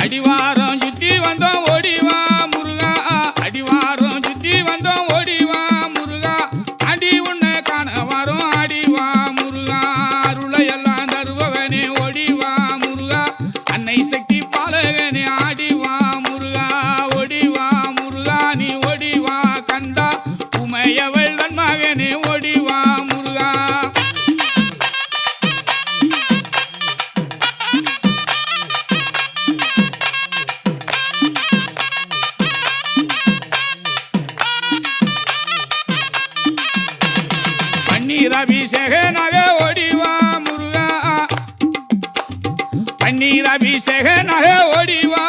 அடிவாரம் சுத்தி வந்தோம் ஓடிவா முருகா அடிவாரம் சுத்தி வந்தோம் ஓடிவா முருகா அடி உன்னை காண வரும் அடிவா முருகா அருளை எல்லாம் தருபவனே ஓடிவா முருகா அன்னை சக்தி பாலகனே ஆடிவா முருகா ஓடிவா முருகா நீ ஓடிவா கண்டா உமையவள் தன் மகனே ஓடிவா முருகா பன்னீரபிஷேகனாக ஓடிவா முருகா பன்னீரபிஷேகனாக ஓடிவா